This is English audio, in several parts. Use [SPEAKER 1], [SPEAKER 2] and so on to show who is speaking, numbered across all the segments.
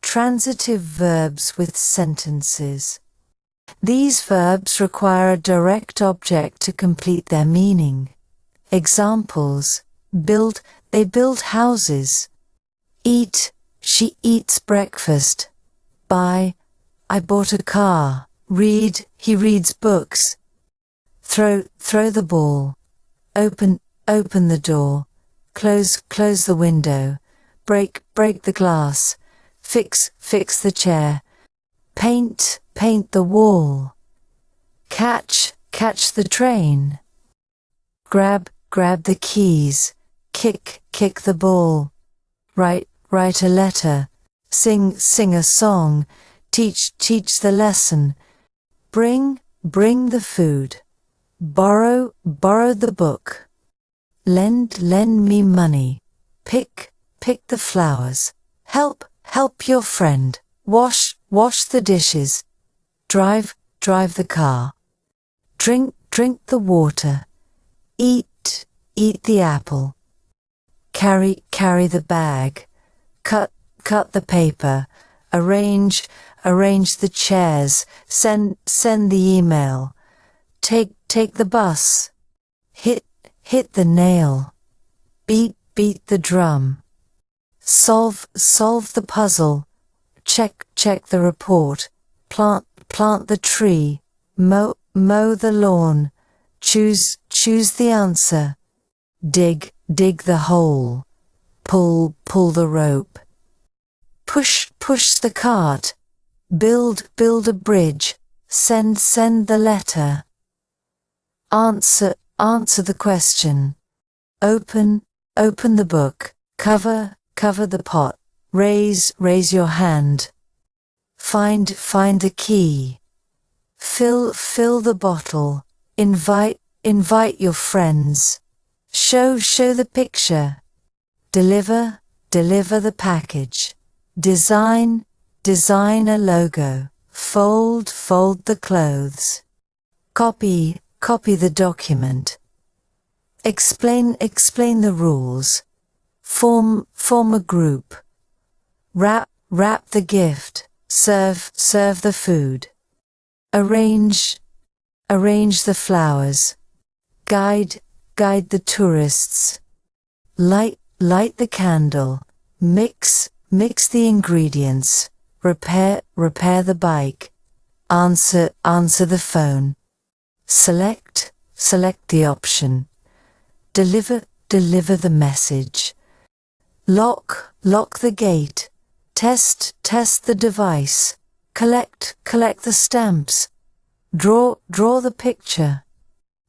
[SPEAKER 1] Transitive verbs with sentences. These verbs require a direct object to complete their meaning. Examples: build, they build houses. Eat, she eats breakfast. Buy, I bought a car. Read, he reads books. Throw the ball. Open the door. Close the window. Break the glass. Fix the chair. Paint the wall. Catch the train. Grab the keys. Kick the ball. Write a letter. Sing a song. Teach the lesson. Bring the food. Borrow the book. Lend me money. Pick the flowers. Help your friend. Wash the dishes. Drive the car. Drink the water. Eat the apple. Carry the bag. Cut the paper. Arrange the chairs. Send the email. Take the bus. Hit the nail. Beat the drum. Solve the puzzle. Check the report. Plant the tree. Mow the lawn. Choose the answer. Dig the hole. Pull the rope. Push the cart. Build a bridge. Send the letter. Answer the question. Open the book. Cover the pot. Raise your hand. Find the key. Fill the bottle. Invite your friends. Show the picture. Deliver the package. Design a logo. Fold the clothes. Copy the document. Explain the rules. Form a group. Wrap the gift. Serve the food. Arrange the flowers. Guide the tourists. Light the candle. Mix the ingredients. Repair the bike. Answer the phone. Select the option. Deliver the message. Lock the gate. Test the device. Collect the stamps. Draw the picture.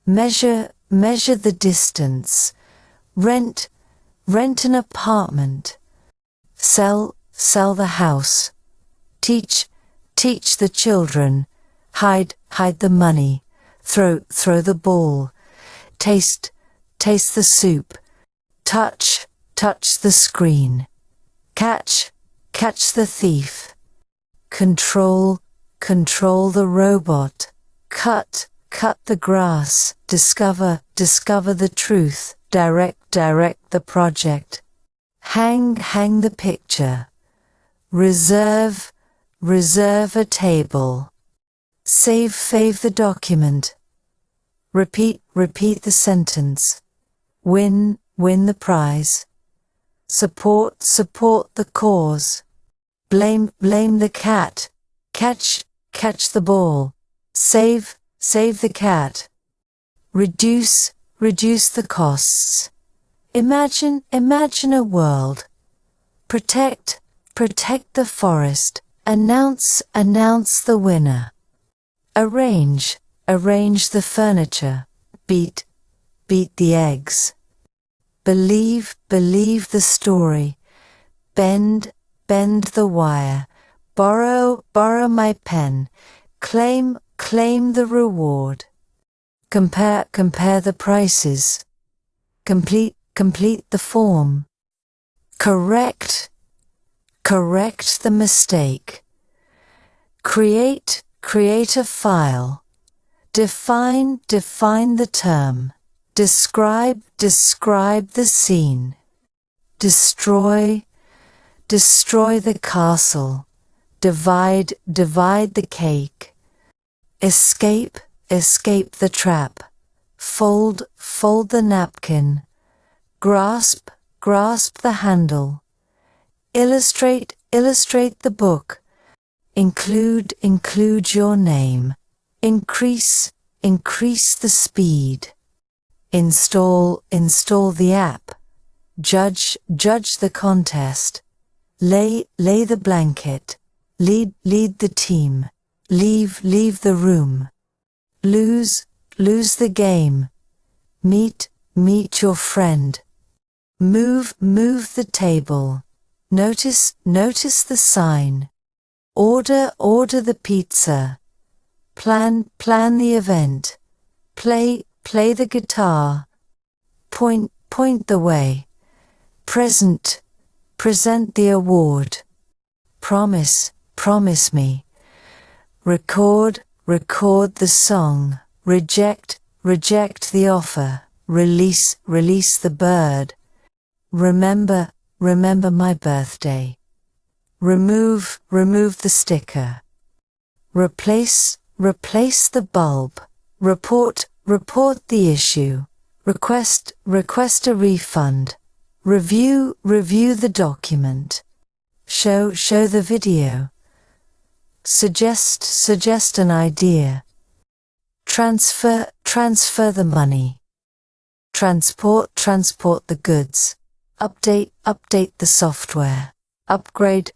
[SPEAKER 1] Measure the distance. Rent an apartment. Sell the house. Teach the children. Hide the money. Throw the ball. Taste the soup. Touch the screen. Catch the thief. Control the robot. Cut the grass. Discover the truth. Direct the project. Hang the picture. Reserve a table. Save the document. Repeat the sentence. Win the prize. Support the cause. Blame the cat. Catch the ball. Save the cat. Reduce the costs. Imagine a world. Protect the forest. Announce the winner. Arrange the furniture. Beat the eggs. Believe the story. Bend the wire. Borrow my pen. Claim the reward. Compare the prices. Complete the form. Correct the mistake. Create a file. Define the term. Describe the scene. Destroy destroy the castle, divide the cake, escape the trap, fold the napkin, grasp the handle, illustrate the book, include your name, increase the speed, install the app, judge the contest, lay the blanket, lead the team, leave the room, lose the game, meet your friend, move the table, notice the sign, order the pizza, plan the event, play the guitar, point the way, present the award, promise me, record the song, reject the offer, release the bird, remember my birthday, remove the sticker, replace the bulb, report the issue, request a refund, review the document, show the video, suggest an idea, transfer the money, transport the goods, update the software, upgrade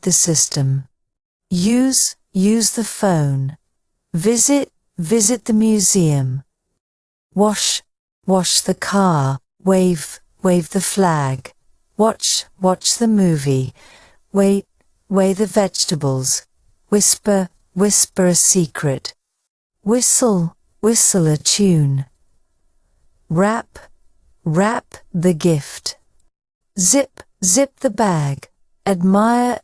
[SPEAKER 1] the system, use the phone, visit the museum, wash the car, wave the flag, watch the movie, weigh the vegetables, whisper a secret, whistle a tune, wrap the gift, zip the bag, admire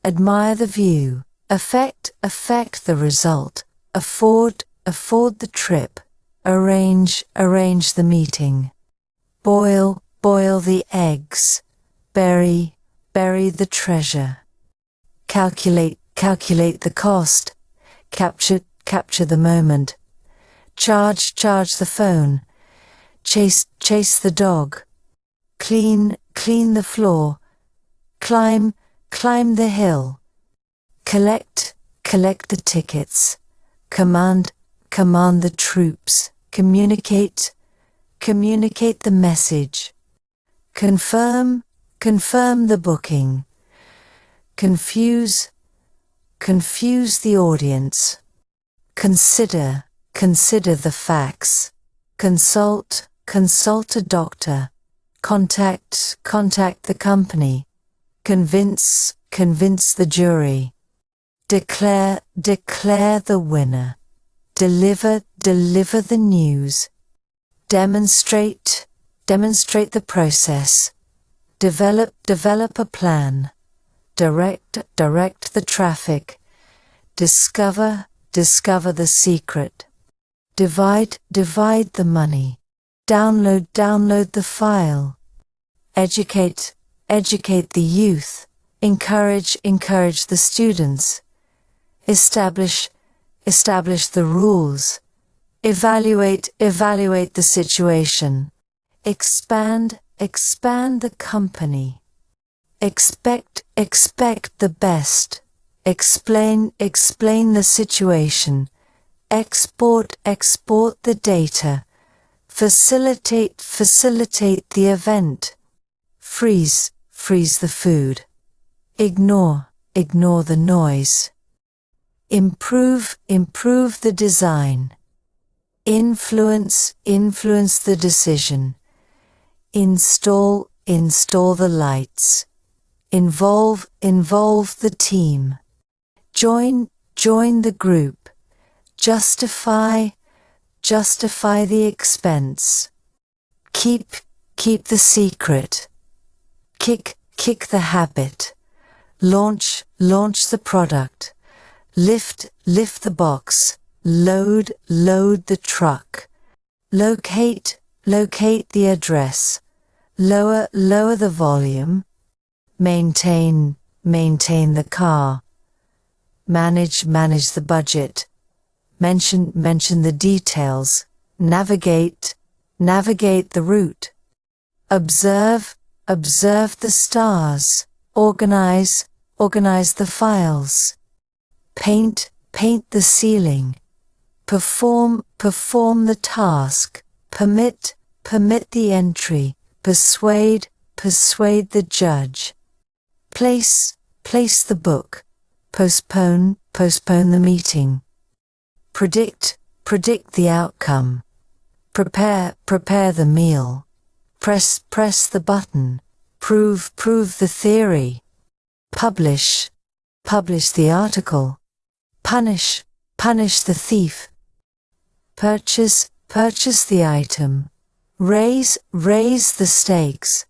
[SPEAKER 1] the view, affect the result, afford the trip, arrange the meeting, boil the eggs, bury the treasure, calculate the cost, capture the moment, charge the phone, chase the dog, clean the floor, climb the hill, collect the tickets, command the troops, communicate the message, confirm the booking, confuse the audience, consider the facts, consult a doctor, contact the company, convince the jury, declare the winner, deliver the news, demonstrate the process, develop a plan, direct the traffic, discover the secret, divide the money, download the file, educate the youth, encourage the students, establish the rules, evaluate the situation, expand the company, expect the best, explain the situation, export the data, facilitate the event, freeze the food, ignore the noise, improve the design, influence the decision, install the lights, involve the team, join the group, justify the expense, keep the secret, kick the habit, launch the product, lift the box, load the truck, locate the address, lower the volume, maintain maintain the car. Manage the budget. Mention the details. Navigate the route. Observe the stars. Organize the files. Paint the ceiling. Perform the task. Permit the entry. Persuade the judge. Place the book. Postpone the meeting. Predict the outcome. Prepare the meal. Press the button. Prove the theory. Publish the article. Punish the thief. Purchase the item. Raise the stakes.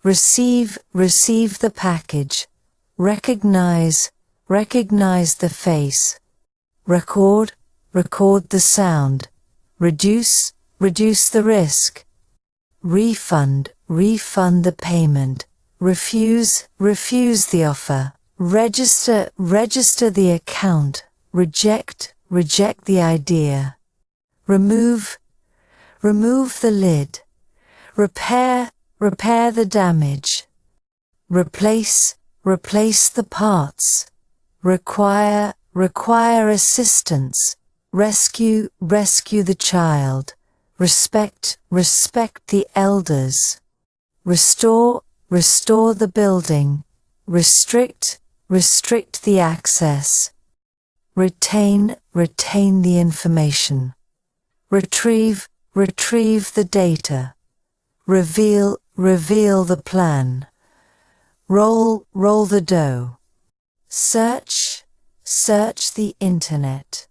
[SPEAKER 1] Receive the package. Recognize the face. Record the sound. Reduce the risk. Refund the payment. Refuse the offer. Register the account. Reject the idea. Remove the lid. Repair the damage. Replace the parts. Require assistance. Rescue the child. Respect the elders. Restore the building. Restrict the access. Retain the information. Retrieve the data. Reveal the plan. Roll the dough. Search the internet.